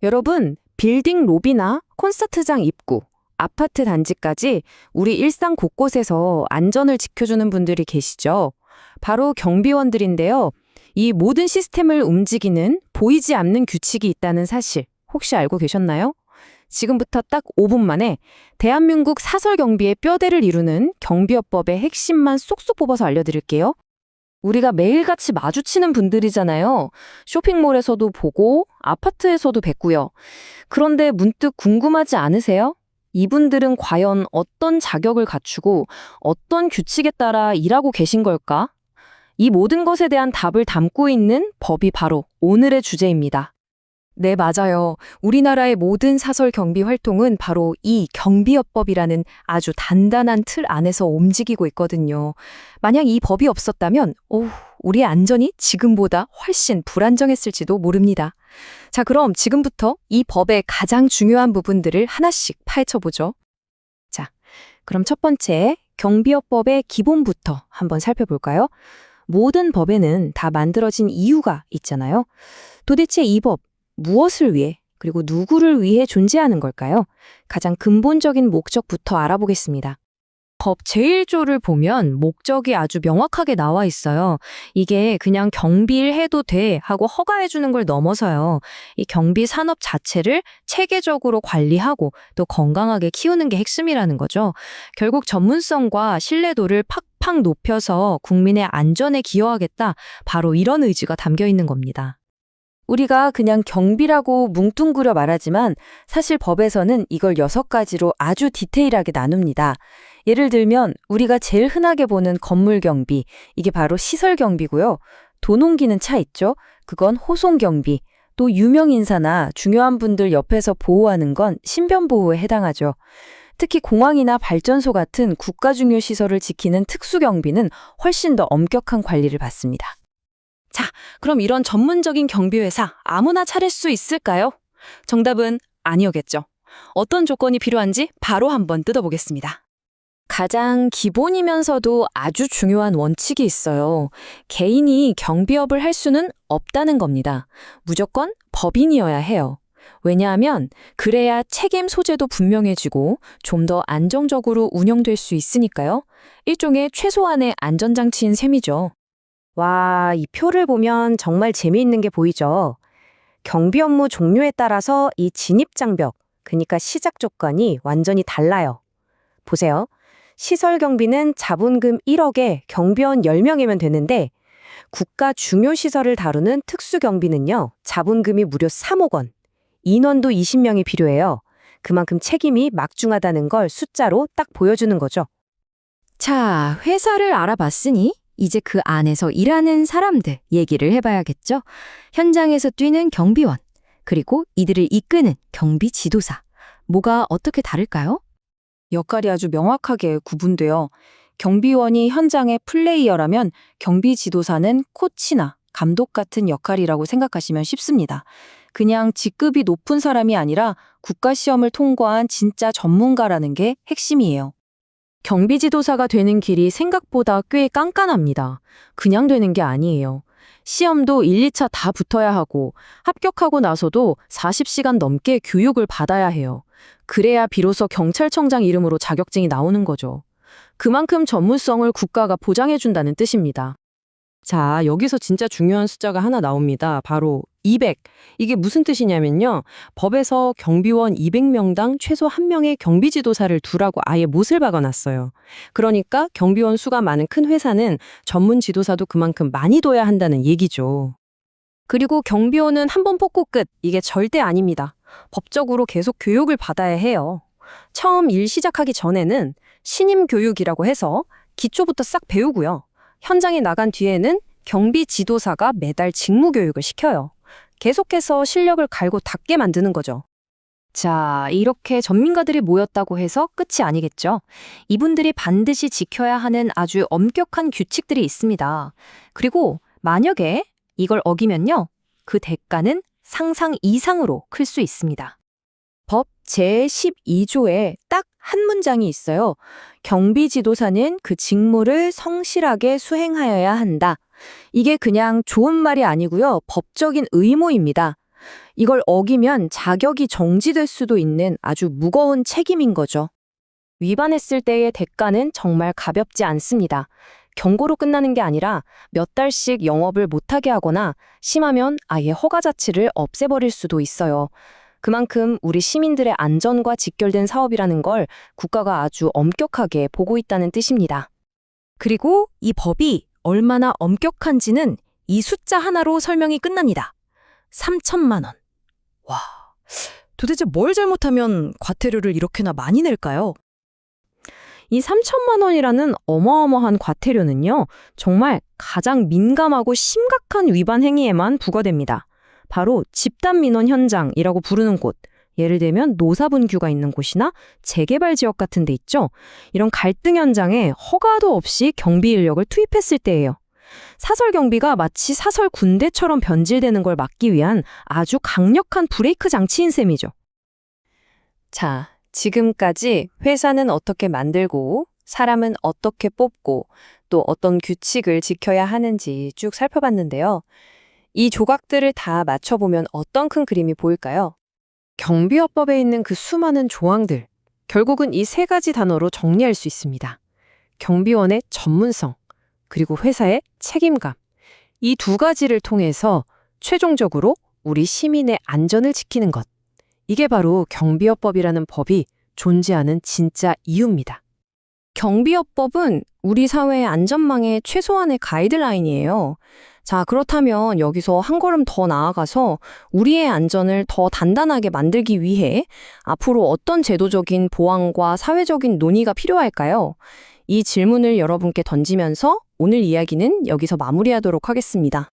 여러분, 빌딩 로비나 콘서트장 입구, 아파트 단지까지 우리 일상 곳곳에서 안전을 지켜주는 분들이 계시죠? 바로 경비원들인데요. 이 모든 시스템을 움직이는 보이지 않는 규칙이 있다는 사실 혹시 알고 계셨나요? 지금부터 딱 5분 만에 대한민국 사설 경비의 뼈대를 이루는 경비업법의 핵심만 쏙쏙 뽑아서 알려드릴게요. 우리가 매일같이 마주치는 분들이잖아요. 쇼핑몰에서도 보고 아파트에서도 뵙고요. 그런데 문득 궁금하지 않으세요? 이분들은 과연 어떤 자격을 갖추고 어떤 규칙에 따라 일하고 계신 걸까? 이 모든 것에 대한 답을 담고 있는 법이 바로 오늘의 주제입니다. 네, 맞아요. 우리나라의 모든 사설 경비 활동은 바로 이 경비업법이라는 아주 단단한 틀 안에서 움직이고 있거든요. 만약 이 법이 없었다면, 우리의 안전이 지금보다 훨씬 불안정했을지도 모릅니다. 자, 그럼 지금부터 이 법의 가장 중요한 부분들을 하나씩 파헤쳐보죠. 자, 그럼 첫 번째, 경비업법의 기본부터 한번 살펴볼까요? 모든 법에는 다 만들어진 이유가 있잖아요. 도대체 이 법, 무엇을 위해, 그리고 누구를 위해 존재하는 걸까요? 가장 근본적인 목적부터 알아보겠습니다. 법 제1조를 보면 목적이 아주 명확하게 나와 있어요. 이게 그냥 경비를 해도 돼 하고 허가해주는 걸 넘어서요. 이 경비 산업 자체를 체계적으로 관리하고 또 건강하게 키우는 게 핵심이라는 거죠. 결국 전문성과 신뢰도를 팍팍 높여서 국민의 안전에 기여하겠다. 바로 이런 의지가 담겨 있는 겁니다. 우리가 그냥 경비라고 뭉뚱그려 말하지만 사실 법에서는 이걸 6가지로 아주 디테일하게 나눕니다. 예를 들면 우리가 제일 흔하게 보는 건물 경비, 이게 바로 시설 경비고요. 돈 옮기는 차 있죠? 그건 호송 경비. 또 유명 인사나 중요한 분들 옆에서 보호하는 건 신변 보호에 해당하죠. 특히 공항이나 발전소 같은 국가 중요 시설을 지키는 특수 경비는 훨씬 더 엄격한 관리를 받습니다. 자, 그럼 이런 전문적인 경비회사 아무나 차릴 수 있을까요? 정답은 아니오겠죠. 어떤 조건이 필요한지 바로 한번 뜯어보겠습니다. 가장 기본이면서도 아주 중요한 원칙이 있어요. 개인이 경비업을 할 수는 없다는 겁니다. 무조건 법인이어야 해요. 왜냐하면 그래야 책임 소재도 분명해지고 좀 더 안정적으로 운영될 수 있으니까요. 일종의 최소한의 안전장치인 셈이죠. 와, 이 표를 보면 정말 재미있는 게 보이죠? 경비 업무 종류에 따라서 이 진입장벽, 그러니까 시작 조건이 완전히 달라요. 보세요. 시설 경비는 자본금 1억에 경비원 10명이면 되는데 국가 중요 시설을 다루는 특수 경비는요. 자본금이 무려 3억 원, 인원도 20명이 필요해요. 그만큼 책임이 막중하다는 걸 숫자로 딱 보여주는 거죠. 자, 회사를 알아봤으니 이제 그 안에서 일하는 사람들 얘기를 해봐야겠죠? 현장에서 뛰는 경비원, 그리고 이들을 이끄는 경비 지도사. 뭐가 어떻게 다를까요? 역할이 아주 명확하게 구분돼요. 경비원이 현장의 플레이어라면 경비 지도사는 코치나 감독 같은 역할이라고 생각하시면 쉽습니다. 그냥 직급이 높은 사람이 아니라 국가시험을 통과한 진짜 전문가라는 게 핵심이에요. 경비지도사가 되는 길이 생각보다 꽤 깐깐합니다. 그냥 되는 게 아니에요. 시험도 1, 2차 다 붙어야 하고 합격하고 나서도 40시간 넘게 교육을 받아야 해요. 그래야 비로소 경찰청장 이름으로 자격증이 나오는 거죠. 그만큼 전문성을 국가가 보장해준다는 뜻입니다. 자, 여기서 진짜 중요한 숫자가 하나 나옵니다. 바로 200. 이게 무슨 뜻이냐면요. 법에서 경비원 200명당 최소 1명의 경비지도사를 두라고 아예 못을 박아놨어요. 그러니까 경비원 수가 많은 큰 회사는 전문 지도사도 그만큼 많이 둬야 한다는 얘기죠. 그리고 경비원은 한 번 뽑고 끝. 이게 절대 아닙니다. 법적으로 계속 교육을 받아야 해요. 처음 일 시작하기 전에는 신임 교육이라고 해서 기초부터 싹 배우고요. 현장에 나간 뒤에는 경비 지도사가 매달 직무 교육을 시켜요. 계속해서 실력을 갈고 닦게 만드는 거죠. 자, 이렇게 전문가들이 모였다고 해서 끝이 아니겠죠. 이분들이 반드시 지켜야 하는 아주 엄격한 규칙들이 있습니다. 그리고 만약에 이걸 어기면요, 그 대가는 상상 이상으로 클 수 있습니다. 법 제12조에 딱 한 문장이 있어요. 경비지도사는 그 직무를 성실하게 수행하여야 한다. 이게 그냥 좋은 말이 아니고요. 법적인 의무입니다. 이걸 어기면 자격이 정지될 수도 있는 아주 무거운 책임인 거죠. 위반했을 때의 대가는 정말 가볍지 않습니다. 경고로 끝나는 게 아니라 몇 달씩 영업을 못하게 하거나 심하면 아예 허가 자체를 없애버릴 수도 있어요. 그만큼 우리 시민들의 안전과 직결된 사업이라는 걸 국가가 아주 엄격하게 보고 있다는 뜻입니다. 그리고 이 법이 얼마나 엄격한지는 이 숫자 하나로 설명이 끝납니다. 3천만 원. 와, 도대체 뭘 잘못하면 과태료를 이렇게나 많이 낼까요? 이 3천만 원이라는 어마어마한 과태료는요, 정말 가장 민감하고 심각한 위반 행위에만 부과됩니다. 바로 집단 민원 현장이라고 부르는 곳, 예를 들면 노사분규가 있는 곳이나 재개발 지역 같은 데 있죠. 이런 갈등 현장에 허가도 없이 경비 인력을 투입했을 때예요. 사설 경비가 마치 사설 군대처럼 변질되는 걸 막기 위한 아주 강력한 브레이크 장치인 셈이죠. 자, 지금까지 회사는 어떻게 만들고 사람은 어떻게 뽑고 또 어떤 규칙을 지켜야 하는지 쭉 살펴봤는데요. 이 조각들을 다 맞춰보면 어떤 큰 그림이 보일까요? 경비업법에 있는 그 수많은 조항들, 결국은 이 세 가지 단어로 정리할 수 있습니다. 경비원의 전문성, 그리고 회사의 책임감. 이 두 가지를 통해서 최종적으로 우리 시민의 안전을 지키는 것. 이게 바로 경비업법이라는 법이 존재하는 진짜 이유입니다. 경비업법은 우리 사회의 안전망의 최소한의 가이드라인이에요. 자, 그렇다면 여기서 한 걸음 더 나아가서 우리의 안전을 더 단단하게 만들기 위해 앞으로 어떤 제도적인 보완과 사회적인 논의가 필요할까요? 이 질문을 여러분께 던지면서 오늘 이야기는 여기서 마무리하도록 하겠습니다.